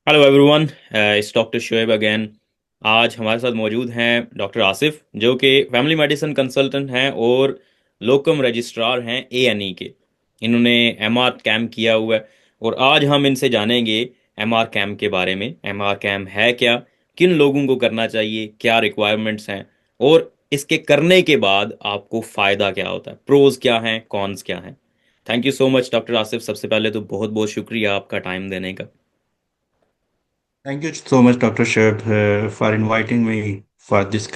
Hello everyone, it's doctor Shoaib again. आज हमारे साथ मौजूद हैं डॉक्टर आसिफ, जो कि फैमिली मेडिसिन कंसल्टेंट हैं और लोकम रजिस्ट्रार हैं एएनई के। इन्होंने एमआर कैम किया हुआ है और आज हम इनसे जानेंगे एमआर कैम के बारे में। एमआर कैम है क्या, किन लोगों को करना चाहिए, क्या रिक्वायरमेंट्स हैं और इसके करने के बाद आपको फ़ायदा क्या होता है, प्रोज क्या हैं, कॉन्स क्या हैं। Thank you so much doctor Asif. सबसे पहले तो बहुत बहुत शुक्रिया आपका टाइम देने का। Thank you so much, Dr. Sherb, for inviting me for this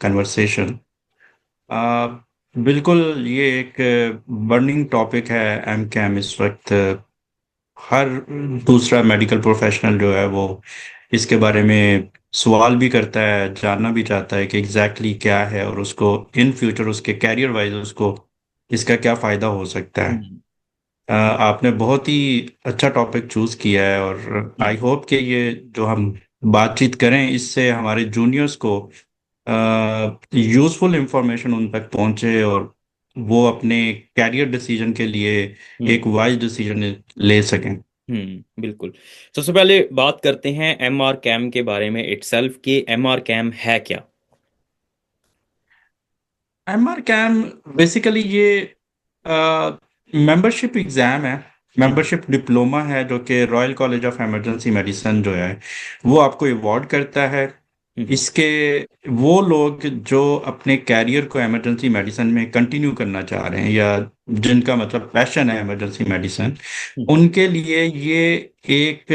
conversation. बिल्कुल, ये एक बर्निंग टॉपिक है। एम कैम इस वक्त हर दूसरा मेडिकल प्रोफेशनल जो है वो इसके बारे में सवाल भी करता है, जानना भी चाहता है कि एग्जैक्टली क्या है और उसको इन फ्यूचर उसके कैरियर वाइज उसको इसका क्या फ़ायदा हो सकता है। हम्म। आपने बहुत ही अच्छा टॉपिक चूज किया है और आई हम्म। होप कि ये जो हम बातचीत करें इससे हमारे जूनियर्स को यूजफुल इंफॉर्मेशन उन तक पहुंचे और वो अपने कैरियर डिसीजन के लिए हम्म। एक वाइज डिसीजन ले सकें। बिल्कुल। सबसे पहले बात करते हैं एमआर कैम के बारे में इटसेल्फ कि एमआर कैम है क्या। एमआर कैम बेसिकली ये मेंबरशिप एग्जाम है, हम्म। मेंबरशिप डिप्लोमा है जो कि royal college of emergency medicine जो है वो आपको अवार्ड करता है। हम्म। इसके वो लोग जो अपने कैरियर को इमरजेंसी मेडिसिन में कंटिन्यू करना चाह रहे हैं या जिनका मतलब पैशन है इमरजेंसी मेडिसिन, हम्म। उनके लिए ये एक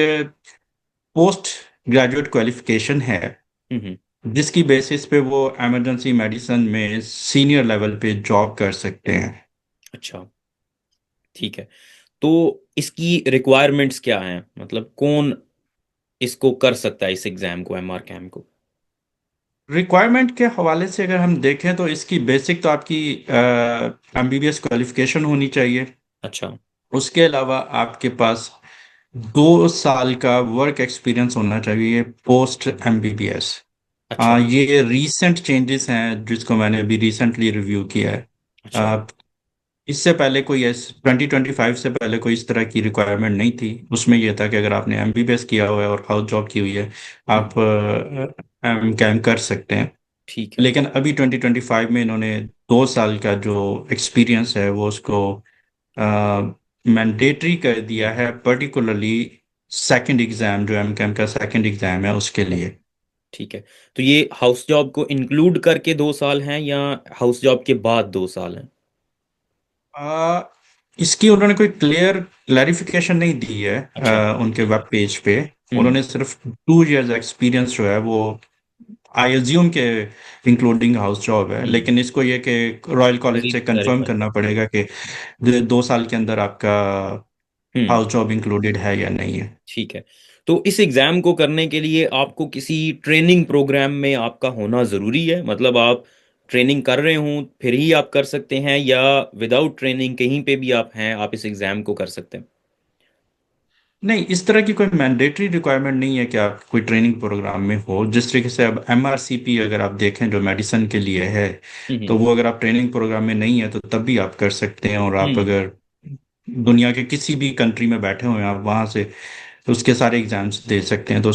पोस्ट ग्रेजुएट क्वालिफिकेशन है हम्म। जिसकी बेसिस पे वो इमरजेंसी मेडिसिन में सीनियर लेवल पे जॉब कर सकते हैं। अच्छा, ठीक है। तो इसकी रिक्वायरमेंट्स क्या हैं, मतलब कौन इसको कर सकता है, इस एग्जाम को, एमआर कैम को। रिक्वायरमेंट के हवाले से अगर हम देखें तो इसकी बेसिक तो आपकी एमबीबीएस क्वालिफिकेशन होनी चाहिए। अच्छा। उसके अलावा आपके पास 2 साल का वर्क एक्सपीरियंस होना चाहिए पोस्ट एमबीबीएस। अच्छा। ये रीसेंट चेंजेस हैं जिसको मैंने अभी रिसेंटली रिव्यू किया है। अच्छा। इससे पहले कोई 2025 से पहले कोई इस तरह की रिक्वायरमेंट नहीं थी। उसमें यह था कि अगर आपने एमबीबीएस किया हुआ है और हाउस जॉब की हुई है हम्म। आप एम कैम कर सकते हैं। ठीक है। लेकिन अभी 2025 में इन्होंने 2 साल का जो एक्सपीरियंस है वो उसको मैंडेटरी कर दिया है, पर्टिकुलरली सेकंड एग्जाम जो एम कैम का सेकंड एग्जाम है उसके लिए। ठीक है। तो ये हाउस जॉब को इंक्लूड करके 2 साल हैं या हाउस जॉब के बाद 2 साल हैं। आ, इसकी उन्होंने कोई क्लैरिफिकेशन नहीं दी है अच्छा। उनके वेब पेज पे। हम्म। उन्होंने सिर्फ 2 इयर्स एक्सपीरियंस जो है वो आई एज्यूम के इंक्लूडिंग हाउस जॉब है, हम्म। लेकिन इसको ये कि रॉयल कॉलेज से मजीद कंफर्म क्लैरिफाई। करना पड़ेगा कि 2 साल के अंदर आपका हम्म। हाउस जॉब इंक्लूडेड है या नहीं है। ठीक है। तो इस एग्जाम को करने के लिए आपको किसी ट्रेनिंग प्रोग्राम में आपका होना जरूरी है, मतलब आप ट्रेनिंग कर रहे हों फिर ही आप कर सकते हैं, या विदाउट ट्रेनिंग कहीं पे भी आप हैं आप इस एग्जाम को कर सकते हैं। नहीं, इस तरह की कोई मैंडेटरी रिक्वायरमेंट नहीं है कि आप कोई ट्रेनिंग प्रोग्राम में हो। जिस तरीके से अब एमआरसीपी अगर आप देखें जो मेडिसिन के लिए है, हम्म। तो वो अगर आप ट्रेनिंग प्रोग्राम में नहीं है तो तब भी आप कर सकते हैं। और आप हम्म। अगर दुनिया के किसी भी कंट्री में बैठे हुए हैं आप वहां से उसके सारे एग्जाम्स दे सकते हैं। तो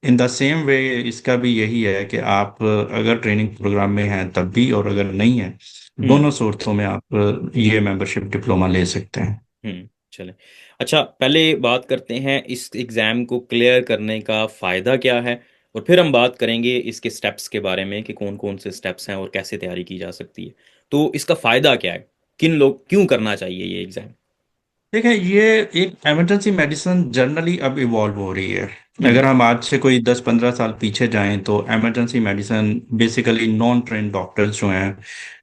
इन द सेम वे इसका भी यही है कि आप अगर ट्रेनिंग प्रोग्राम में हैं तब भी, और अगर नहीं है, हम्म। दोनों सूरतों में आप ये मेंबरशिप डिप्लोमा ले सकते हैं। चले। अच्छा, पहले बात करते हैं इस एग्जाम को क्लियर करने का फायदा क्या है, और फिर हम बात करेंगे इसके स्टेप्स के बारे में कि कौन कौन से स्टेप्स हैं और कैसे तैयारी की जा सकती है। तो इसका फायदा क्या है, किन लोग क्यों करना चाहिए ये एग्जाम। ठीक है, ये एक इमरजेंसी मेडिसिन जर्नली अब इवॉल्व हो रही है। अगर हम्म। हम आज से कोई 10-15 साल पीछे जाएं तो emergency medicine basically non train doctors जो हैं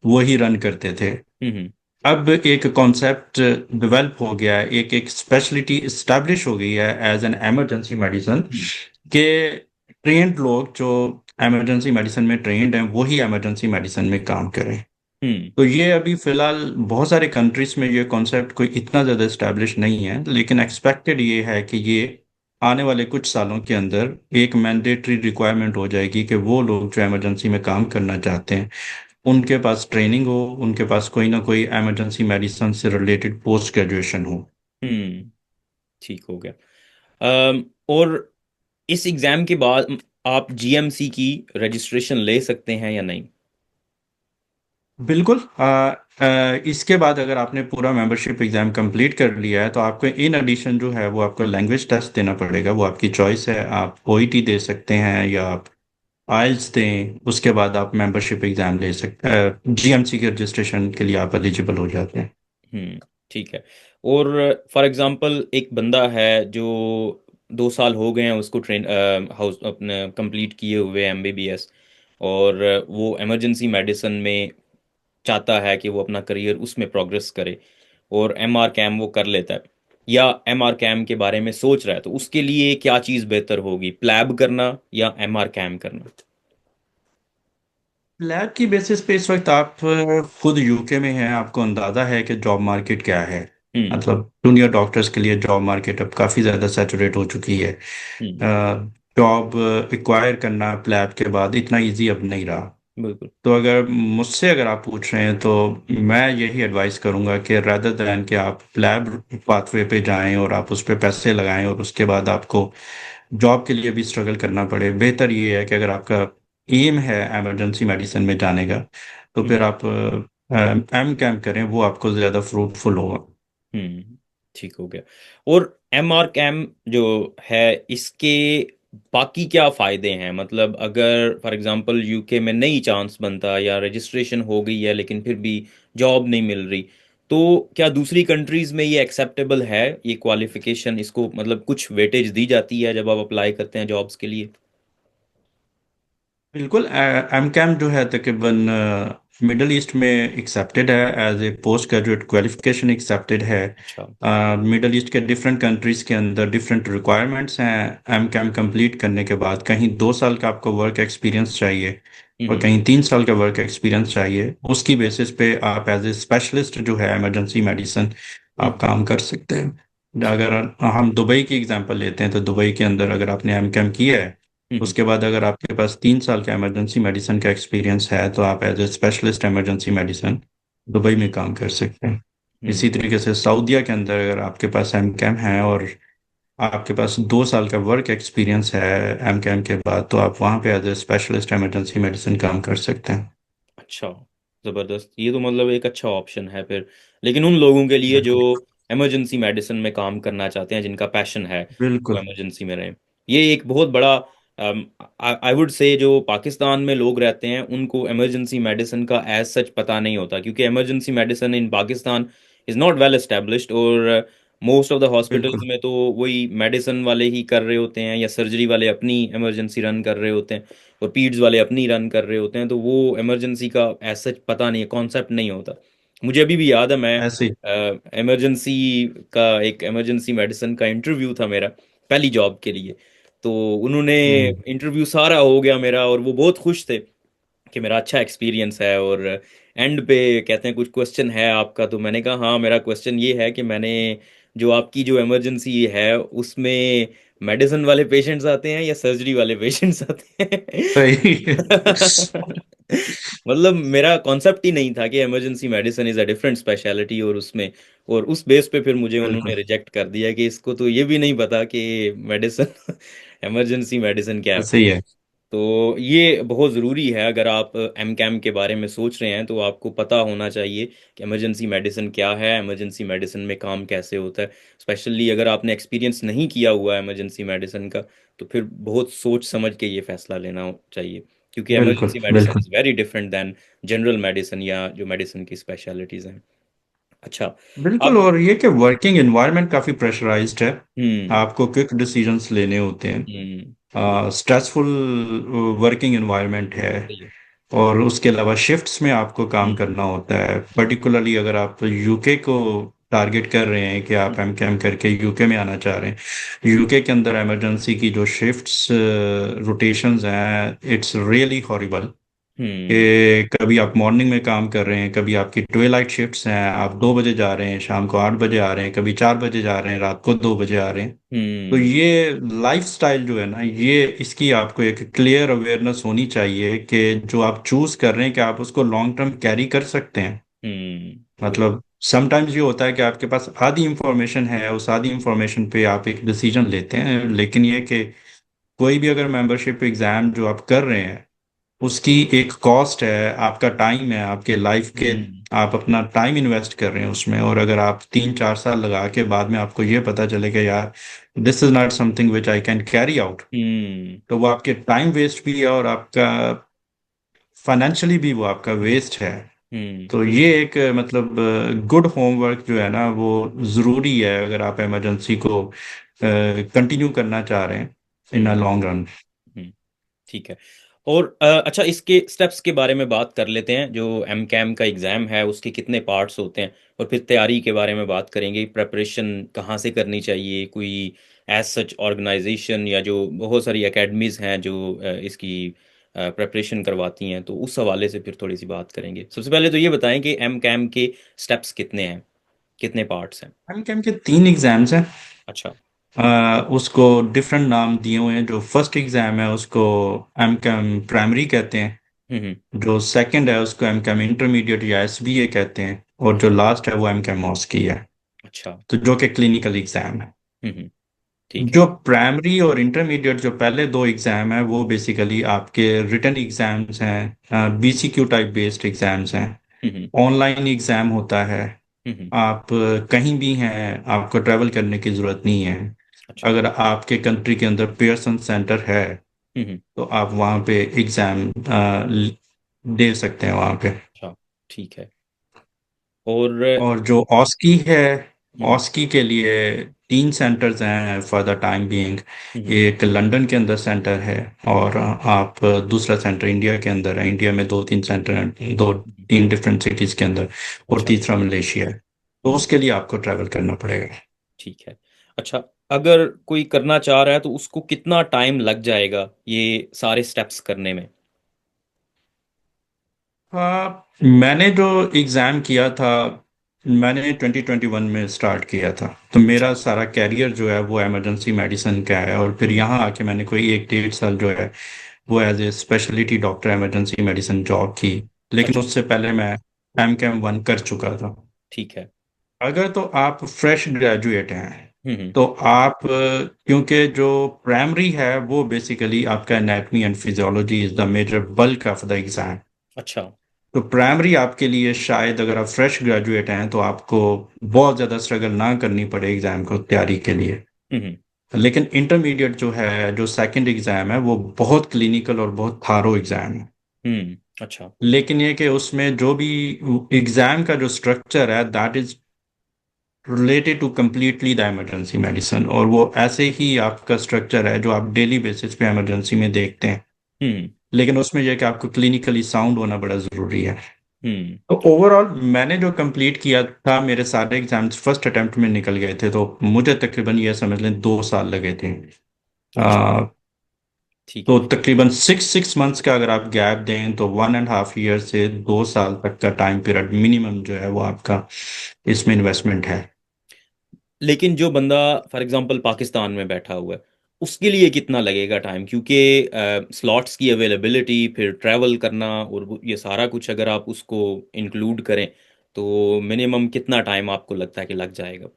वो ही रन करते थे। हम्म। अब एक कॉन्सेप्ट डेवलप हो गया है, एक एक स्पेशलिटी इस्टेब्लिश हो गई है एज एन इमरजेंसी मेडिसिन हम्म। के ट्रेंड लोग जो इमरजेंसी मेडिसिन में ट्रेंड हैं वही इमरजेंसी मेडिसिन में काम करें। हम्म। तो ये अभी फिलहाल बहुत सारे कंट्रीज में ये कॉन्सेप्ट कोई इतना ज़्यादा इस्टेब्लिश नहीं है, लेकिन एक्सपेक्टेड ये है कि ये आने वाले कुछ सालों के अंदर एक मैंडेटरी रिक्वायरमेंट हो जाएगी कि वो लोग जो इमरजेंसी में काम करना चाहते हैं उनके पास ट्रेनिंग हो, उनके पास कोई ना कोई इमरजेंसी मेडिसिन से रिलेटेड पोस्ट ग्रेजुएशन हो। हम्म। ठीक हो गया। और इस एग्जाम के बाद आप जीएमसी की रजिस्ट्रेशन ले सकते हैं या नहीं? बिल्कुल। इसके बाद अगर आपने पूरा मेंबरशिप एग्जाम कंप्लीट कर लिया है तो आपको इन एडिशन जो है वो आपको लैंग्वेज टेस्ट देना पड़ेगा। वो आपकी चॉइस है, आप ओईटी दे सकते हैं या आप आइल्स दें। उसके बाद आप मेंबरशिप एग्जाम ले सकते हैं, जीएमसी के रजिस्ट्रेशन के लिए आप एलिजिबल हो जाते हैं। हम्म। ठीक है। और फॉर एग्जांपल एक बंदा है जो 2 साल हो गए हैं उसको ट्रेन हाउस अपने कंप्लीट किए हुए एमबीबीएस, और वो इमरजेंसी मेडिसिन में चाहता है कि वो अपना करियर उसमें प्रोग्रेस करे, और एमआर कैम वो कर लेता है, या एमआर कैम के बारे में सोच रहा है, तो उसके लिए क्या चीज़ बेहतर होगी, प्लैब करना या एमआर कैम करना? लैब की बेसिस पे इस वक्त आप खुद यूके में हैं, आपको अंदाजा है कि जॉब मार्केट क्या है। हम्म। मतलब जूनियर डॉक्टर्स के लिए जॉब मार्केट अब काफ़ी ज़्यादा सैचुरेट हो चुकी है। हम्म। जॉब एक्वायर करना लैब के बाद इतना इजी अब नहीं रहा। बिल्कुल। तो अगर मुझसे अगर आप पूछ रहे हैं तो मैं यही एडवाइस करूंगा कि rather दैन कि आप लैब पाथवे पे जाएं और आप उस पे पैसे लगाएं और उसके बाद आपको जॉब के लिए भी स्ट्रगल करना पड़े, बेहतर ये है कि अगर आपका एम है इमरजेंसी मेडिसिन में जाने का तो फिर हम्म। आप एम कैम करें, वो आपको ज़्यादा फ्रूटफुल होगा। ठीक हो गया। और एमआर कैम जो है, इसके बाकी क्या फायदे हैं? मतलब अगर फॉर एग्जांपल यूके में नहीं चांस बनता, या रजिस्ट्रेशन हो गई है लेकिन फिर भी जॉब नहीं मिल रही, तो क्या दूसरी कंट्रीज में ये एक्सेप्टेबल है, ये क्वालिफिकेशन, इसको मतलब कुछ वेटेज दी जाती है जब आप अप्लाई करते हैं जॉब्स के लिए? बिल्कुल। एम कैम जो है तकरीबन मिडल ईस्ट में एक्सेप्टेड है, as a post graduate qualification accepted है। अच्छा। मिडल ईस्ट के डिफरेंट कंट्रीज के अंदर डिफरेंट रिक्वायरमेंट्स हैं। एम कैम कंप्लीट करने के बाद कहीं 2 साल का आपको वर्क एक्सपीरियंस चाहिए और हम्म। कहीं 3 साल का वर्क एक्सपीरियंस चाहिए। उसकी बेसिस पे आप एज ए स्पेशलिस्ट जो है इमरजेंसी मेडिसिन हम्म। आप काम कर सकते हैं। अगर हम दुबई की एग्जांपल लेते हैं तो दुबई के अंदर अगर आपने एम कैम किया है, हम्म। उसके बाद अगर आपके पास 3 साल का इमरजेंसी मेडिसिन का एक्सपीरियंस है तो आप as a specialist emergency medicine Dubai में काम कर सकते हैं। हम्म। इसी तरीके से सऊदीया के अंदर अगर आपके पास एम कैम है और आपके पास 2 साल का वर्क एक्सपीरियंस है एम कैम के बाद, तो आप वहाँ पे as a specialist emergency medicine काम कर सकते हैं। अच्छा, जबरदस्त। ये तो मतलब एक अच्छा ऑप्शन है फिर, लेकिन उन लोगों के लिए जो बिल्कुल। इमरजेंसी मेडिसिन में काम करना चाहते हैं, जिनका पैशन है वो बिल्कुल इमरजेंसी में रहे, ये एक बहुत बड़ा, आई वुड से जो पाकिस्तान में लोग रहते हैं उनको इमरजेंसी मेडिसिन का एज सच पता नहीं होता, क्योंकि emergency medicine in Pakistan is not well established, और मोस्ट ऑफ द हॉस्पिटल्स बिल्कुल। में तो वही मेडिसिन वाले ही कर रहे होते हैं, या सर्जरी वाले अपनी इमरजेंसी रन कर रहे होते हैं, और पीड्स वाले अपनी रन कर रहे होते हैं, तो वो इमरजेंसी का एज सच पता नहीं है, कॉन्सेप्ट नहीं होता। मुझे अभी भी याद है, मैं ऐसे ही। इमरजेंसी का एक इमरजेंसी मेडिसिन का इंटरव्यू था मेरा, पहली जॉब के लिए। तो उन्होंने, हम्म। इंटरव्यू सारा हो गया मेरा, और वो बहुत खुश थे कि मेरा अच्छा एक्सपीरियंस है, और एंड पे कहते हैं कुछ क्वेश्चन है आपका, तो मैंने कहा हाँ, मेरा क्वेश्चन ये है कि मैंने, जो आपकी जो इमरजेंसी है उसमें मेडिसिन वाले पेशेंट्स आते हैं या सर्जरी वाले पेशेंट्स आते सही है। हैं? मतलब मेरा कॉन्सेप्ट ही नहीं था कि emergency medicine is a different speciality, और उसमें, और उस बेस पे फिर मुझे बिल्कुल उन्होंने रिजेक्ट कर दिया कि इसको तो ये भी नहीं पता कि मेडिसिन इमरजेंसी मेडिसिन क्या है। ऐसे ही है। तो ये बहुत ज़रूरी है, अगर आप एम कैम के बारे में सोच रहे हैं तो आपको पता होना चाहिए कि इमरजेंसी मेडिसिन क्या है, इमरजेंसी मेडिसिन में काम कैसे होता है। स्पेशली अगर आपने एक्सपीरियंस नहीं किया हुआ है इमरजेंसी मेडिसिन का, तो फिर बहुत सोच समझ के ये फैसला लेना चाहिए, क्योंकि बिल्कुल इमरजेंसी मेडिसिन बिल्कुल। Is very different than general medicine, या जो मेडिसिन की स्पेशलिटीज़ हैं। अच्छा। बिल्कुल, अब। और ये कि वर्किंग एनवायरनमेंट काफ़ी प्रेशराइज्ड है। हम्म। आपको क्विक डिसीजंस लेने होते हम्म। हैं, स्ट्रेसफुल वर्किंग एनवायरनमेंट है। सही है। और उसके अलावा शिफ्ट्स में आपको काम हम्म। करना होता है, पर्टिकुलरली अगर आप यूके को टारगेट कर रहे हैं कि आप एम कैम करके यूके में आना चाह रहे हैं। यूके के अंदर इमरजेंसी की जो शिफ्ट्स रोटेशंस हैं, इट्स रियली हॉरिबल। हम्म। कि कभी आप मॉर्निंग में काम कर रहे हैं, कभी आपकी ट्वेलाइट शिफ्ट्स हैं, आप 2 बजे जा रहे हैं, शाम को 8 बजे आ रहे हैं, कभी 4 बजे जा रहे हैं, रात को 2 बजे आ रहे हैं। तो हम्म। ये लाइफस्टाइल जो है ना, ये इसकी आपको एक क्लियर अवेयरनेस होनी चाहिए कि जो आप चूज कर रहे हैं कि आप उसको लॉन्ग टर्म कैरी कर सकते हैं। मतलब समटाइम्स ये होता है कि आपके पास आधी इंफॉर्मेशन है, उस आधी इंफॉर्मेशन पे आप एक डिसीजन लेते हैं, लेकिन ये कि कोई भी अगर मेंबरशिप एग्जाम जो आप कर रहे हैं उसकी एक कॉस्ट है, आपका टाइम है, आपके लाइफ के, हम्म। आप अपना टाइम इन्वेस्ट कर रहे हैं उसमें, और अगर आप 3-4 साल लगा के बाद में आपको ये पता चले कि यार this is not something which I can carry out, hmm. तो वो आपके टाइम वेस्ट भी है और आपका फाइनेंशियली भी वो आपका वेस्ट है। हम्म। तो ये एक मतलब गुड होमवर्क जो है ना वो ज़रूरी है अगर आप इमरजेंसी को कंटिन्यू करना चाह रहे हैं इन अ हम्म। Long run. हम्म। ठीक है। और अच्छा, इसके स्टेप्स के बारे में बात कर लेते हैं। जो एम कैम का एग्ज़ाम है उसके कितने पार्ट्स होते हैं, और फिर तैयारी के बारे में बात करेंगे। प्रेपरेशन कहाँ से करनी चाहिए, कोई एज सच ऑर्गेनाइजेशन या जो बहुत सारी एकेडमीज हैं जो इसकी प्रेपरेशन करवाती हैं, तो उस हवाले से फिर थोड़ी सी बात करेंगे। सबसे पहले तो ये बताएं कि एम कैम के स्टेप्स कितने हैं, कितने पार्ट्स हैं। एम कैम के 3 एग्जाम्स हैं। अच्छा। उसको डिफरेंट नाम दिए हुए हैं। जो फर्स्ट एग्जाम है उसको एम कैम प्राइमरी कहते हैं, हम्म। जो सेकंड है उसको एम कैम इंटरमीडिएट या एसबीए कहते हैं, और जो अच्छा। लास्ट है वो एम कैम मॉस की है, अच्छा। तो जो कि क्लिनिकल एग्जाम है। ठीक है। जो प्राइमरी और इंटरमीडिएट जो पहले 2 एग्जाम है वो बेसिकली आपके रिटन एग्जाम्स हैं, बीसीक्यू टाइप बेस्ड एग्जाम्स हैं। हम्म। ऑनलाइन एग्जाम होता है। हम्म। आप कहीं भी हैं, आपको ट्रैवल करने की ज़रूरत नहीं है। अच्छा। अगर आपके कंट्री के अंदर पियर्सन सेंटर है हम्म। तो आप वहाँ पे एग्ज़ाम दे सकते हैं वहाँ पे। अच्छा। ठीक है। और और जो ऑस्की है, हम्म। ऑस्की के लिए 3 सेंटर्स हैं फॉर द टाइम बीइंग। हम्म। एक लंदन के अंदर सेंटर है, और आप दूसरा सेंटर इंडिया के अंदर है। इंडिया में 2-3 सेंटर हैं, दो हम्म। तीन डिफरेंट सिटीज़ के अंदर, और अच्छा। तीसरा मलेशिया है। तो हम्म। उसके लिए आपको ट्रैवल करना पड़ेगा। ठीक है। अच्छा, अगर कोई करना चाह रहा है तो उसको कितना टाइम लग जाएगा ये सारे स्टेप्स करने में। हाँ, मैंने जो एग्ज़ाम किया था, मैंने 2021 में स्टार्ट किया था, तो अच्छा। मेरा सारा कैरियर जो है वो इमरजेंसी मेडिसिन का है। और फिर हम्म। यहाँ आके मैंने कोई 1-1.5 साल जो है वो as a speciality doctor emergency medicine job की। लेकिन अच्छा। उससे पहले मैं एम कैम 1 कर चुका था। ठीक है। अगर तो आप फ्रेश ग्रेजुएट हैं हम्म। तो आप क्योंकि जो प्राइमरी है वो बेसिकली आपका anatomy and physiology is the major bulk of the exam. अच्छा। तो प्राइमरी आपके लिए शायद अगर आप फ्रेश ग्रेजुएट हैं तो आपको बहुत ज़्यादा स्ट्रगल ना करनी पड़े एग्जाम को तैयारी के लिए। हम्म। लेकिन इंटरमीडिएट जो है, जो सेकंड एग्जाम है, वो बहुत क्लिनिकल और बहुत थारो एग्जाम है। अच्छा। लेकिन ये कि उसमें जो भी एग्जाम का जो स्ट्रक्चर है that is related to completely the emergency medicine, और वो ऐसे ही आपका स्ट्रक्चर है जो आप डेली बेसिस पे इमरजेंसी में देखते हैं। हम्म। लेकिन उसमें यह कि आपको क्लिनिकली साउंड होना बड़ा ज़रूरी है। हम्म। तो ओवरऑल मैंने जो कंप्लीट किया था, मेरे सारे एग्जाम्स फर्स्ट अटेम्प्ट में निकल गए थे, तो मुझे तकरीबन ये समझ लें 2 साल लगे थे। अच्छा। आ, ठीक तो है। तकरीबन 6 6 मंथ्स का अगर आप गैप दें तो 1.5 ईयर से 2 साल तक का टाइम पीरियड मिनिमम जो है वो आपका इसमें इन्वेस्टमेंट है। लेकिन जो बंदा फॉर एग्जांपल पाकिस्तान में बैठा हुआ है, उसके लिए कितना लगेगा टाइम, क्योंकि स्लॉट्स की अवेलेबिलिटी, फिर ट्रैवल करना, और ये सारा कुछ अगर आप उसको इंक्लूड करें तो मिनिमम कितना टाइम आपको लगता है कि लग जाएगा।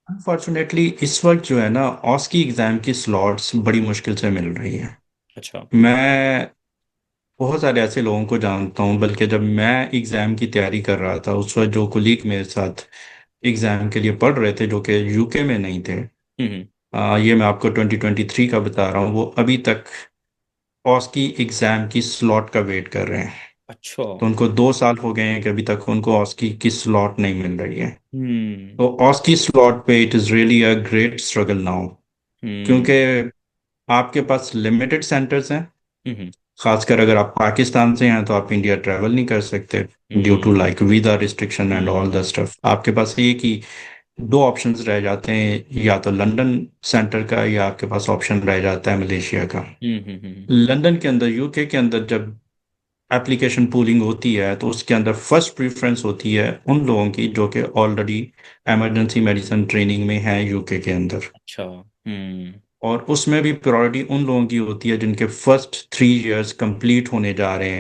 अनफॉर्चुनेटली इस वक्त जो है ना ऑस्की एग्जाम की स्लॉट्स बड़ी मुश्किल से मिल रही हैं। अच्छा। मैं बहुत सारे ऐसे लोगों को जानता हूँ, बल्कि जब मैं एग्ज़ाम की तैयारी कर रहा था उस वक्त जो कुलीग मेरे साथ एग्ज़ाम के लिए पढ़ रहे थे जो कि यूके में नहीं थे, हम्म। ये मैं आपको 2023 का बता रहा हूँ, वो अभी तक पॉस की एग्ज़ाम की स्लॉट का वेट कर रहे हैं। अच्छा। तो उनको 2 साल हो गए हैं कि अभी तक उनको ऑस्की की स्लॉट नहीं मिल रही है। हम्म। तो ऑस्की स्लॉट पे it is really a great struggle now, hmm. क्योंकि आपके पास लिमिटेड सेंटर्स हैं। हम्म। खासकर अगर आप पाकिस्तान से हैं तो आप इंडिया ट्रैवल नहीं कर सकते due to hmm. Like visa restriction and all the hmm. Stuff. आपके पास एक ही 2 ऑप्शंस रह जाते हैं, या तो लंदन सेंटर का या आपके पास ऑप्शन रह जाता है मलेशिया का। हम्म। हम्म। लंदन के अंदर, यूके के अंदर जब एप्लीकेशन पूलिंग होती है तो उसके अंदर फर्स्ट प्रेफरेंस होती है उन लोगों की जो कि ऑलरेडी इमरजेंसी मेडिसिन ट्रेनिंग में है यूके के अंदर। अच्छा। हम्म। और उसमें भी प्रायोरिटी उन लोगों की होती है जिनके फर्स्ट 3 इयर्स कंप्लीट होने जा रहे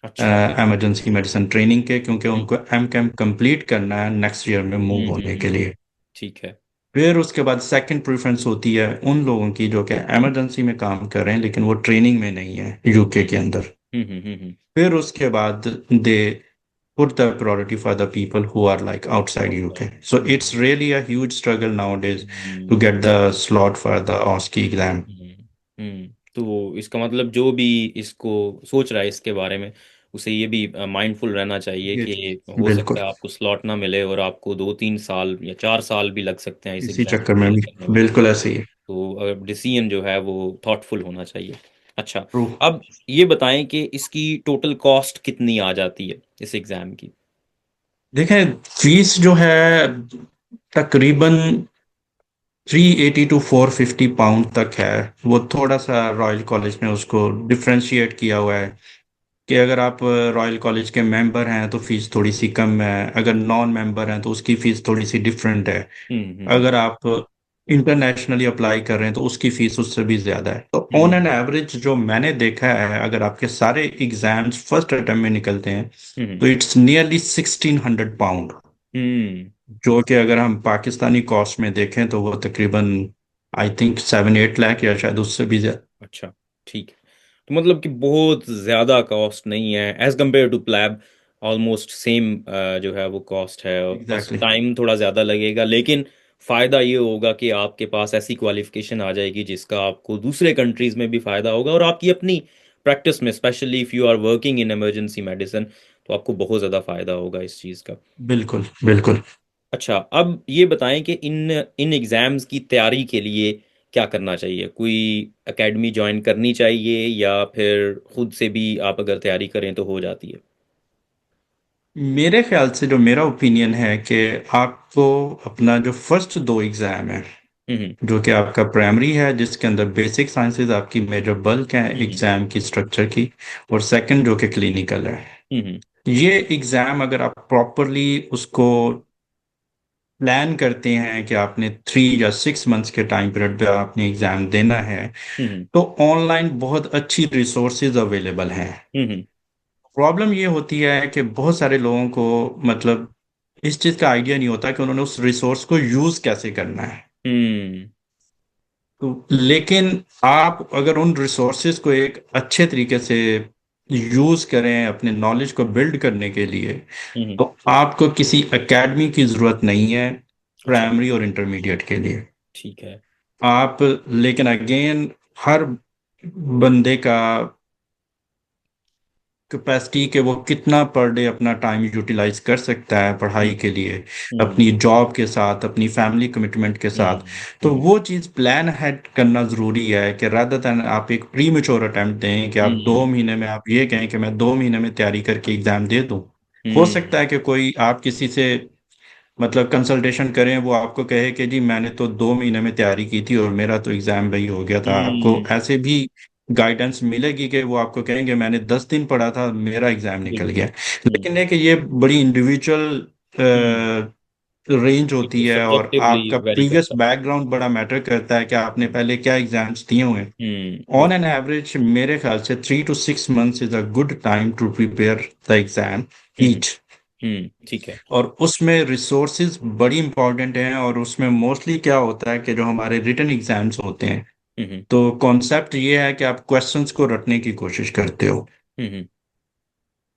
अच्छा। हैं इमरजेंसी मेडिसिन ट्रेनिंग के, क्योंकि हम्म। उनको एम कैम कंप्लीट करना है नेक्स्ट ईयर में मूव होने के हम्म। लिए। ठीक है। फिर उसके बाद सेकंड प्रेफरेंस होती है उन लोगों की जो कि इमरजेंसी में काम कर रहे हैं लेकिन वो ट्रेनिंग में नहीं है यूके के अंदर। हम्म। फिर उसके बाद दे put the priority for the people who are like outside UK. Outside. So it's really a huge struggle nowadays to hmm get the slot for the OSCE exam. तो इसका मतलब जो भी इसको सोच रहा है इसके बारे में, उसे ये भी माइंडफुल रहना चाहिए ये कि हो सकता बिल्कुल है आपको स्लॉट ना मिले और आपको 2-3 साल या 4 साल भी लग सकते हैं इस इसी एग्जाम को चक्कर में क्लियर भी करने में। बिल्कुल ऐसे ही है। तो अगर डिसीजन जो है वो थॉटफुल होना चाहिए। अच्छा, ट्रू। अब ये बताएं कि इसकी टोटल कॉस्ट कितनी आ जाती है इस एग्जाम की। देखें फीस जो है तकरीबन 380 to 450 पाउंड तक है। वो थोड़ा सा रॉयल कॉलेज ने उसको डिफ्रेंशिएट किया हुआ है कि अगर आप रॉयल कॉलेज के मेंबर हैं तो फीस थोड़ी सी कम है, अगर नॉन मेंबर हैं तो उसकी फीस थोड़ी सी डिफरेंट है। हम्म। अगर आप इंटरनेशनली अप्लाई कर रहे हैं तो उसकी फीस उससे भी ज्यादा है। तो ऑन एन हम्म एवरेज जो मैंने देखा है अगर आपके सारे एग्जाम्स फर्स्ट अटेम्प्ट में निकलते हैं हम्म तो इट्स नियरली 1600 पाउंड, हम्म। जो कि अगर हम पाकिस्तानी कॉस्ट में देखें तो वो तकरीबन आई थिंक 7-8 लाख या शायद उससे भी ज्यादा। अच्छा, ठीक है। तो मतलब कि बहुत ज़्यादा कॉस्ट नहीं है as compare to PLAB. Almost same जो है वो कॉस्ट है, और बस एग्जैक्टली। टाइम थोड़ा ज़्यादा लगेगा, लेकिन फ़ायदा ये होगा कि आपके पास ऐसी क्वालिफिकेशन आ जाएगी जिसका आपको दूसरे कंट्रीज़ में भी फ़ायदा होगा, और आपकी अपनी प्रैक्टिस में, specially if you are working in emergency medicine, तो आपको बहुत ज़्यादा फ़ायदा होगा इस चीज़ का। बिल्कुल बिल्कुल। अच्छा, अब ये बताएं कि इन इन एग्ज़ाम्स की तैयारी के लिए क्या करना चाहिए। कोई एकेडमी ज्वाइन करनी चाहिए या फिर खुद से भी आप अगर तैयारी करें तो हो जाती है। मेरे ख्याल से जो मेरा ओपिनियन है कि आपको अपना जो फर्स्ट दो एग्जाम है हम्म जो कि आपका प्राइमरी है जिसके अंदर बेसिक साइंसेज आपकी मेजर बल्क है हम्म एग्जाम की स्ट्रक्चर की, और सेकंड जो कि क्लिनिकल है, हम्म ये एग्जाम अगर आप प्रॉपरली उसको प्लान करते हैं कि आपने 3 या 6 मंथ्स के टाइम पीरियड पे आपने एग्जाम देना है हम्म तो ऑनलाइन बहुत अच्छी रिसोर्सेज अवेलेबल हैं। हम्म प्रॉब्लम ये होती है कि बहुत सारे लोगों को मतलब इस चीज़ का आइडिया नहीं होता कि उन्होंने उस रिसोर्स को यूज़ कैसे करना है। हम्म तो लेकिन आप अगर उन रिसोर्सेज को एक अच्छे तरीके से यूज़ करें अपने नॉलेज को बिल्ड करने के लिए हम्म। तो आपको किसी एकेडमी की ज़रूरत नहीं है अच्छा, प्राइमरी और इंटरमीडिएट के लिए। ठीक है। आप लेकिन अगेन हर बंदे का कैपेसिटी के वो कितना पर डे अपना टाइम यूटिलाइज कर सकता है पढ़ाई के लिए हम्म अपनी जॉब के साथ अपनी फैमिली कमिटमेंट के साथ। हम्म तो वो चीज़ प्लान हेड करना ज़रूरी है कि रादर देन आप एक प्री मेच्योर अटेम्प्ट दें कि आप हम्म 2 महीने में आप ये कहें कि मैं 2 महीने में तैयारी करके एग्ज़ाम दे दूं। हो हम्म सकता है कि कोई आप किसी से मतलब कंसल्टेशन करें वो आपको कहे कि जी मैंने तो 2 महीने में तैयारी की थी और मेरा तो एग्जाम वही हो गया था। आपको हम्म। ऐसे भी गाइडेंस मिलेगी कि वो आपको कहेंगे मैंने 10 दिन पढ़ा था मेरा एग्जाम निकल बिल्कुल। गया। लेकिन है कि ये बड़ी इंडिविजुअल हम्म। रेंज होती ये है और सब्जेक्टिवली आपका वेरी प्रीवियस करता है। बैकग्राउंड बड़ा मैटर करता है कि आपने पहले क्या एग्जाम्स दिए हुए हैं। ऑन एन बिल्कुल। एवरेज मेरे ख्याल से 3 to 6 months is a good time to prepare the exam hmm each. ठीक है। और उसमें रिसोर्सेज बड़ी इंपॉर्टेंट हैं और उसमें मोस्टली क्या होता है कि जो हमारे रिटन एग्जाम्स होते हैं हम्म तो कॉन्सेप्ट ये है कि आप क्वेश्चंस को रटने की कोशिश करते हो, हम्म।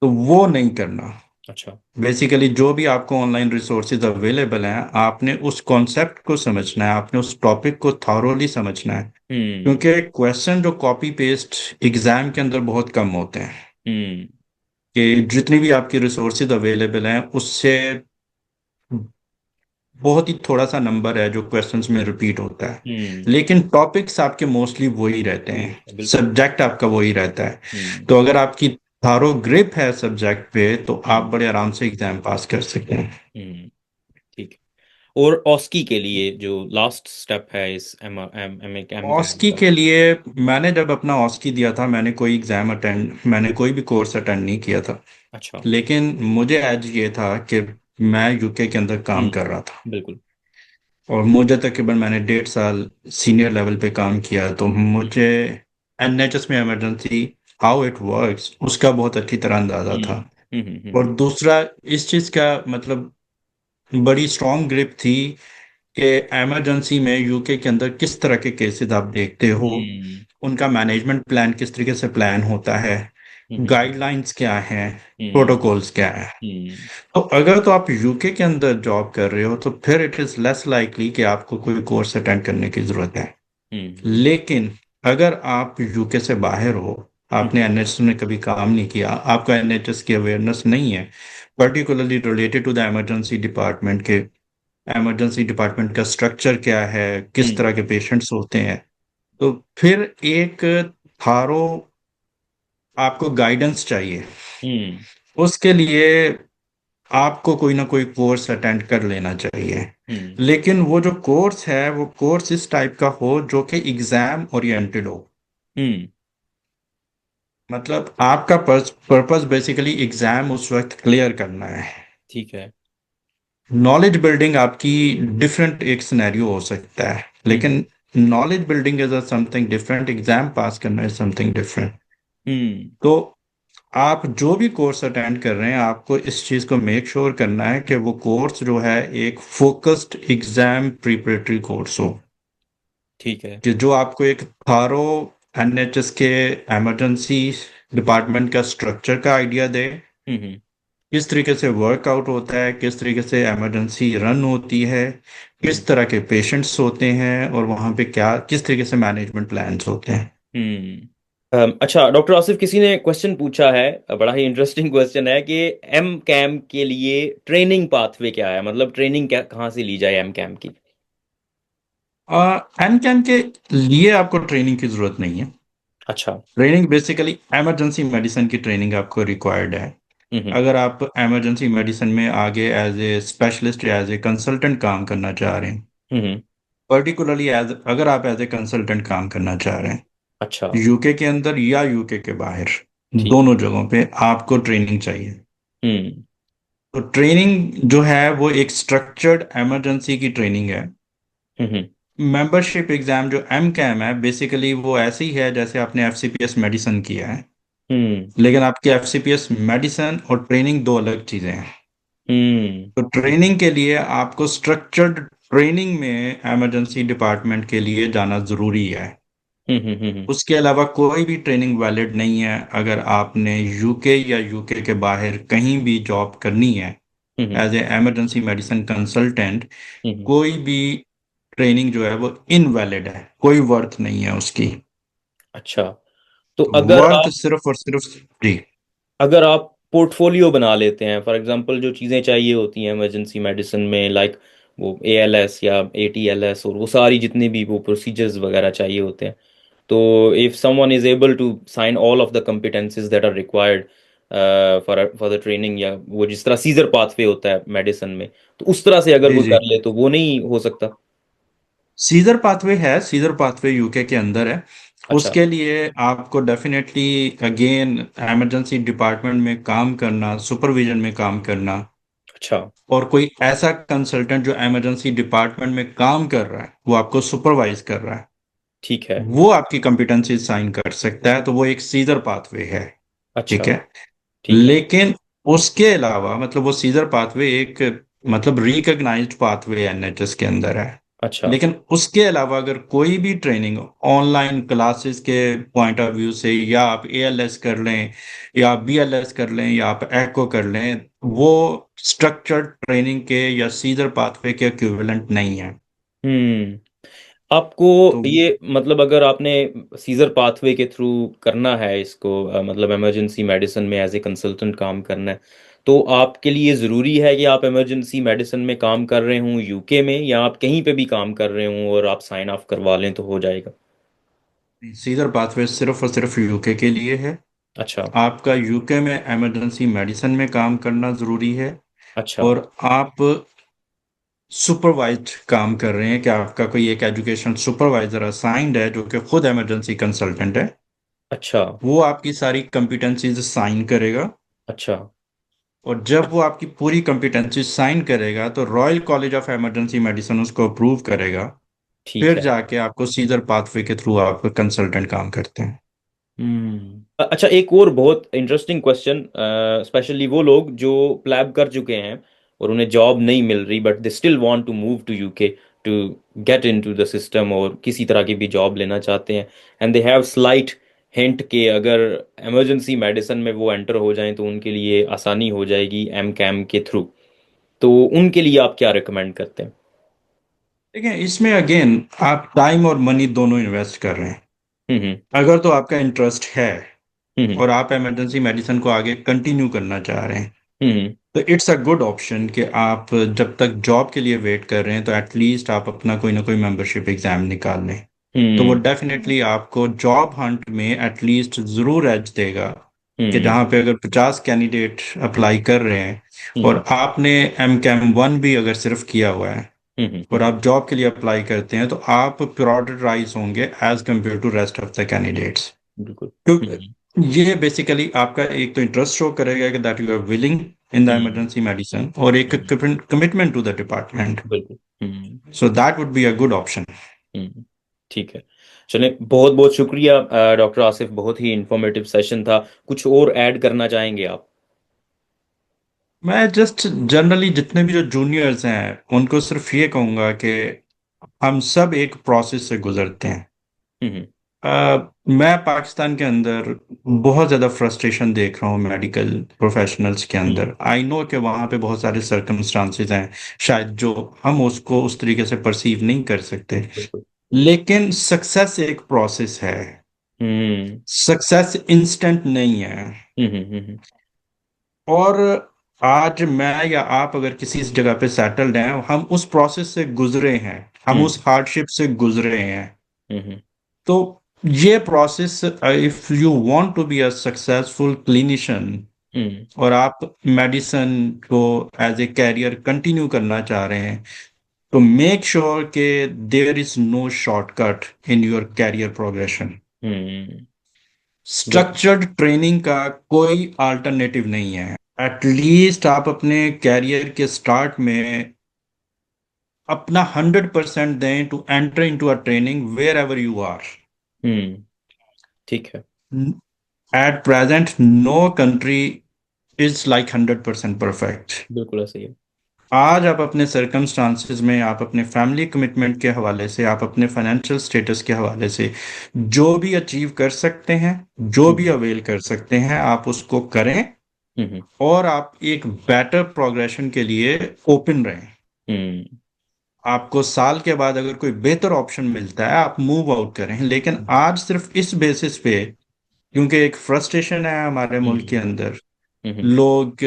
तो वो नहीं करना। अच्छा। बेसिकली जो भी आपको ऑनलाइन रिसोर्सेज अवेलेबल हैं आपने उस कॉन्सेप्ट को समझना है, आपने उस टॉपिक को थॉरोली समझना है। हम्म क्योंकि क्वेश्चन जो कॉपी पेस्ट एग्जाम के अंदर बहुत कम होते हैं हम्म कि जितनी भी आपकी रिसोर्सेज अवेलेबल हैं उससे बहुत ही थोड़ा सा नंबर है जो क्वेश्चंस में रिपीट होता है। हम्म। लेकिन टॉपिक्स आपके मोस्टली वही रहते वही हैं, रहता है, बिल्कुल। सब्जेक्ट आपका वही रहता है। हम्म तो अगर आपकी थारो ग्रिप है सब्जेक्ट पे तो आप हम्म बड़े आराम से एग्जाम पास कर सकते हैं। हम्म। ठीक है। और ऑस्की के लिए जो लास्ट स्टेप है इस एम कॉम ऑस्की का। के लिए मैंने जब अपना ऑस्की दिया था मैंने कोई भी कोर्स अटेंड नहीं किया था। अच्छा। लेकिन मुझे एज ये था कि मैं यूके के अंदर काम कर रहा था बिल्कुल। और मुझे तकरीबन मैंने 1.5 साल सीनियर लेवल पे काम किया तो मुझे एनएचएस में इमरजेंसी हाउ इट वर्क्स उसका बहुत अच्छी तरह अंदाजा था। और हम्म। दूसरा इस चीज़ का मतलब बड़ी स्ट्रॉन्ग ग्रिप थी कि इमरजेंसी में यूके के अंदर किस तरह के केसेस आप देखते हो, हम्म। उनका मैनेजमेंट प्लान किस तरीके से प्लान होता है, हम्म। गाइडलाइंस क्या है, हम्म। प्रोटोकॉल्स क्या है। हम्म। तो अगर तो आप यूके के अंदर जॉब कर रहे हो तो फिर इट इज लेस लाइकली कि आपको कोई कोर्स अटेंड करने की जरूरत है। हम्म। लेकिन अगर आप यूके से बाहर हो, हम्म। आपने एनएचएस में कभी काम नहीं किया, आपका एनएचएस की अवेयरनेस नहीं है, particularly related to the emergency department के, इमरजेंसी डिपार्टमेंट का स्ट्रक्चर क्या है, किस तरह हम्म। के पेशेंट्स होते हैं, तो फिर एक थारो आपको गाइडेंस चाहिए। हम्म। उसके लिए आपको कोई ना कोई कोर्स अटेंड कर लेना चाहिए। हम्म। लेकिन वो जो कोर्स है वो कोर्स इस टाइप का हो जो कि एग्जाम ओरिएंटेड हो। हम्म। मतलब आपका पर्पस बेसिकली एग्जाम उस वक्त क्लियर करना है। ठीक है। नॉलेज बिल्डिंग आपकी डिफरेंट एक सिनेरियो हो सकता है, हम्म। लेकिन knowledge building is something different, exam पास करना इज समथिंग डिफरेंट। हम्म। तो आप जो भी कोर्स अटेंड कर रहे हैं, आपको इस चीज़ को मेक श्योर करना है कि वो कोर्स जो है एक फोकस्ड एग्जाम प्रिपरेटरी कोर्स हो, ठीक है। कि जो आपको एक थारो एनएचएस के इमरजेंसी डिपार्टमेंट का स्ट्रक्चर का आइडिया दे, हम्म। किस तरीके से वर्कआउट होता है, किस तरीके से इमरजेंसी रन होती है, हम्म। किस तरह के पेशेंट्स होते हैं, और वहाँ पे क्या किस तरीके से मैनेजमेंट प्लान्स होते हैं। हम्म। अच्छा डॉक्टर आसिफ, किसी ने क्वेश्चन पूछा है, बड़ा ही इंटरेस्टिंग क्वेश्चन है कि एम कैम के लिए ट्रेनिंग पाथवे क्या है, मतलब ट्रेनिंग क्या कहाँ से ली जाए एम कैम की। एम कैम के लिए आपको ट्रेनिंग की जरूरत नहीं है। अच्छा। ट्रेनिंग बेसिकली इमरजेंसी मेडिसिन की ट्रेनिंग आपको रिक्वायर्ड है। हम्म। अगर आप इमरजेंसी मेडिसिन में आगे एज ए स्पेशलिस्ट या एज ए कंसल्टेंट काम करना चाह रहे हैं, हम्म। पर्टिकुलरली एज अगर आप एज ए कंसल्टेंट काम करना चाह रहे अच्छा। हैं यूके के अंदर या यूके के बाहर, ठीक है। दोनों जगहों पे आपको ट्रेनिंग चाहिए। हम्म। तो ट्रेनिंग जो है वो एक स्ट्रक्चर्ड इमरजेंसी की ट्रेनिंग है। हम्म। मेंबरशिप एग्जाम जो एम कैम है बेसिकली वो ऐसे ही है जैसे आपने एफसीपीएस मेडिसिन किया है, हम्म। लेकिन आपकी एफसीपीएस मेडिसिन और ट्रेनिंग दो अलग चीजें हैं। हम्म। तो ट्रेनिंग के लिए आपको स्ट्रक्चर्ड ट्रेनिंग में इमरजेंसी डिपार्टमेंट के लिए जाना जरूरी है। हम्म। उसके अलावा कोई भी ट्रेनिंग वैलिड नहीं है अगर आपने यूके या यूके के बाहर कहीं भी जॉब करनी है hmm. As a emergency medicine consultant. Hmm. कोई भी ट्रेनिंग जो है वो इनवैलिड है, कोई वर्थ नहीं है उसकी। अच्छा, तो वर्थ सिर्फ और सिर्फ जी। अगर आप पोर्टफोलियो बना लेते हैं, फॉर एग्जांपल जो चीज़ें चाहिए होती हैं इमरजेंसी मेडिसिन में, लाइक वो एएलएस या एटीएलएस और वो सारी जितने भी वो प्रोसीजर्स वगैरह चाहिए होते हैं, तो if someone is able to sign all of the competencies that are required for the training, या वो जिस तरह सीजर पाथवे होता है मेडिसिन में, तो उस तरह से अगर जी कोई जी, कर ले तो वो नहीं हो सकता। सीजर पाथवे है, सीजर पाथवे यूके के अंदर है। अच्छा। उसके लिए आपको डेफिनेटली अगेन इमरजेंसी डिपार्टमेंट में काम करना, सुपरविजन में काम करना, अच्छा। और कोई ऐसा कंसल्टेंट जो इमरजेंसी डिपार्टमेंट में काम कर रहा है वो आपको सुपरवाइज कर रहा है, ठीक है। वो आपकी कॉम्पिटेंसी साइन कर सकता है, तो वो एक सीजर पाथवे है। अच्छा। ठीक है। ठीक है। लेकिन उसके अलावा मतलब वो सीजर पाथवे एक मतलब रिकॉग्नाइज्ड पाथवे एनएचएस के अंदर है। अच्छा। लेकिन उसके अलावा अगर कोई भी ट्रेनिंग ऑनलाइन क्लासेस के पॉइंट ऑफ व्यू से, या आप एएलएस कर लें या आप बीएलएस कर लें या आप एको कर लें, वो स्ट्रक्चर्ड ट्रेनिंग के या सीजर पाथवे के इक्विवेलेंट नहीं है। हम्म। आपको तो ये मतलब अगर आपने सीजर पाथवे के थ्रू करना है इसको, मतलब इमरजेंसी मेडिसिन में एज ए कंसल्टेंट काम करना है, तो आपके लिए ज़रूरी है कि आप इमरजेंसी मेडिसिन में काम कर रहे हों यूके में, या आप कहीं पे भी काम कर रहे हों और आप साइन ऑफ करवा लें तो हो जाएगा। सीजर पाथवे सिर्फ और सिर्फ यूके के लिए है। अच्छा। आपका यूके में इमरजेंसी मेडिसिन में काम करना जरूरी है, अच्छा। और आप सुपरवाइज्ड काम कर रहे हैं कि आपका कोई एक एजुकेशन सुपरवाइजर असाइंड है जो कि खुद इमरजेंसी कंसल्टेंट है। अच्छा। वो आपकी सारी कंपिटेंसीज साइन करेगा, अच्छा। और जब वो आपकी पूरी कंपिटेंसी साइन करेगा तो royal college of emergency medicine उसको अप्रूव करेगा। ठीक फिर है। जाके आपको सीजर पाथवे के थ्रू आप कंसल्टेंट काम करते हैं। अच्छा, एक और बहुत इंटरेस्टिंग क्वेश्चन, स्पेशली वो लोग जो प्लैब कर चुके हैं और उन्हें जॉब नहीं मिल रही but they still want to move to UK, to get into the system और किसी तरह की भी जॉब लेना चाहते हैं, and they have slight hint के अगर इमरजेंसी मेडिसिन में वो एंटर हो जाएं तो उनके लिए आसानी हो जाएगी एम कैम के थ्रू, तो उनके लिए आप क्या रिकमेंड करते हैं? देखिए, इसमें अगेन आप टाइम और मनी दोनों इन्वेस्ट कर रहे हैं। हम्म। अगर तो आपका इंटरेस्ट है हम्म। और आप इमरजेंसी मेडिसिन को आगे कंटिन्यू करना चाह रहे हैं, हम्म। तो इट्स अ गुड ऑप्शन कि आप जब तक जॉब के लिए वेट कर रहे हैं तो एटलीस्ट आप अपना कोई ना कोई मेंबरशिप एग्जाम निकाल लें। तो वो हम्म। डेफिनेटली आपको जॉब हंट में एटलीस्ट जरूर एज देगा कि हम्म। जहाँ पे अगर 50 कैंडिडेट अप्लाई कर रहे हैं हम्म। और आपने एम कैम वन भी अगर सिर्फ किया हुआ है और हम्म। आप जॉब के लिए अप्लाई करते हैं, तो आप प्रायोरिटाइज होंगे as compare to rest of the candidates. बिल्कुल। क्योंकि हम्म। ये बेसिकली आपका एक तो इंटरेस्ट शो करेगा कि that you are willing in the hmm. Emergency medicine, और एक hmm. Commitment to the department. बिल्कुल। Hmm. So that would be a good option. Hmm. ठीक है। चलिए, बहुत बहुत शुक्रिया डॉक्टर आसिफ, बहुत ही इंफॉर्मेटिव सेशन था। कुछ और ऐड करना चाहेंगे आप? मैं जस्ट जनरली जितने भी जो जूनियर्स हैं उनको सिर्फ ये कहूंगा कि हम सब एक प्रोसेस से गुजरते हैं। हम्म। मैं पाकिस्तान के अंदर बहुत ज़्यादा फ्रस्ट्रेशन देख रहा हूँ मेडिकल प्रोफेशनल्स के हम्म। अंदर। आई नो कि वहाँ पे बहुत सारे सर्कमस्टांसेस हैं शायद जो हम उसको उस तरीके से परसीव नहीं कर सकते, बिल्कुल। लेकिन सक्सेस एक प्रोसेस है। हम्म। सक्सेस इंस्टेंट नहीं है। हम्म। हम्म। और आज मैं या आप अगर किसी इस जगह पे सेटल्ड हैं, हम उस प्रोसेस से गुजरे हैं, हम हम्म। उस हार्डशिप से गुजरे हैं। हम्म। तो ये process, if you want to be a successful clinician hmm. और आप मेडिसिन को एज ए कैरियर कंटिन्यू करना चाह रहे हैं, तो मेक श्योर कि there is no shortcut in your career progression. Hmm. बिल्कुल। स्ट्रक्चर्ड ट्रेनिंग का कोई अल्टरनेटिव नहीं है। एटलीस्ट आप अपने कैरियर के स्टार्ट में अपना 100% दें to enter into a training wherever you are. Hmm. ठीक है। At present no country is like 100% perfect. बिल्कुल ऐसे ही है। आज आप अपने सर्कमस्टांसेस में, आप अपने फैमिली कमिटमेंट के हवाले से, आप अपने फाइनेंशियल स्टेटस के हवाले से जो भी अचीव कर सकते हैं, जो भी हम्म। अवेल कर सकते हैं, आप उसको करें। हम्म। और आप एक बेटर प्रोग्रेशन के लिए ओपन रहें। हम्म। आपको साल के बाद अगर कोई बेहतर ऑप्शन मिलता है, आप मूव आउट करें। लेकिन आज सिर्फ इस बेसिस पे, क्योंकि एक फ्रस्ट्रेशन है हमारे मुल्क के हम्म। अंदर, हम्म। लोग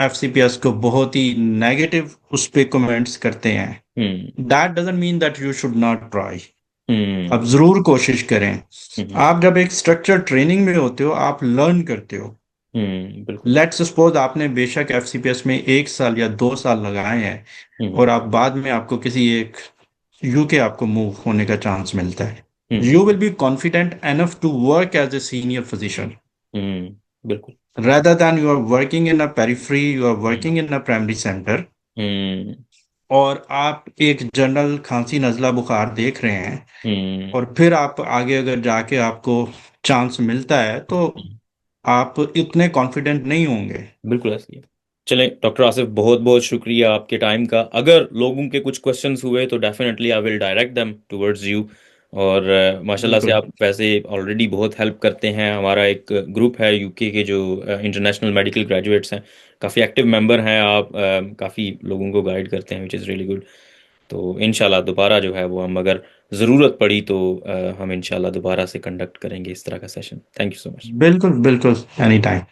एफसीपीएस को बहुत ही नेगेटिव उस पे कमेंट्स करते हैं। Hmm. That doesn't mean that you should not try. आप हम्म। जरूर कोशिश करें। हम्म। आप जब एक स्ट्रक्चर ट्रेनिंग में होते हो, आप लर्न करते हो। बिल्कुल। लेट्स सपोज आपने बेशक एफसीपीएस में 1 साल या 2 साल लगाए हैं, हम्म। और आप बाद में आपको किसी एक यूके आपको मूव होने का चांस मिलता है, hmm. You will be confident enough to work as a senior physician बिल्कुल। rather than you are working in a periphery, you are hmm. working in a primary center, हम्म। और आप एक general खांसी नजला बुखार देख रहे हैं, हम्म। और फिर आप आगे अगर जाके आपको चांस मिलता है, तो आप इतने कॉन्फिडेंट नहीं होंगे। बिल्कुल ऐसे ही है। चलें डॉक्टर आसिफ, बहुत बहुत शुक्रिया आपके टाइम का। अगर लोगों के कुछ क्वेश्चंस हुए तो definitely I will direct them towards you. और माशाल्लाह से बिल्कुल। आप वैसे ऑलरेडी बहुत हेल्प करते हैं। हमारा एक ग्रुप है यूके के जो इंटरनेशनल मेडिकल ग्रेजुएट्स हैं, काफ़ी एक्टिव मेंबर हैं आप, काफ़ी लोगों को गाइड करते हैं, विच इज़ रियली गुड। तो इंशाल्लाह दोबारा जो है वो हम अगर ज़रूरत पड़ी तो हम इंशाल्लाह दोबारा से कंडक्ट करेंगे इस तरह का session. Thank you so much. बिल्कुल बिल्कुल, एनी टाइम।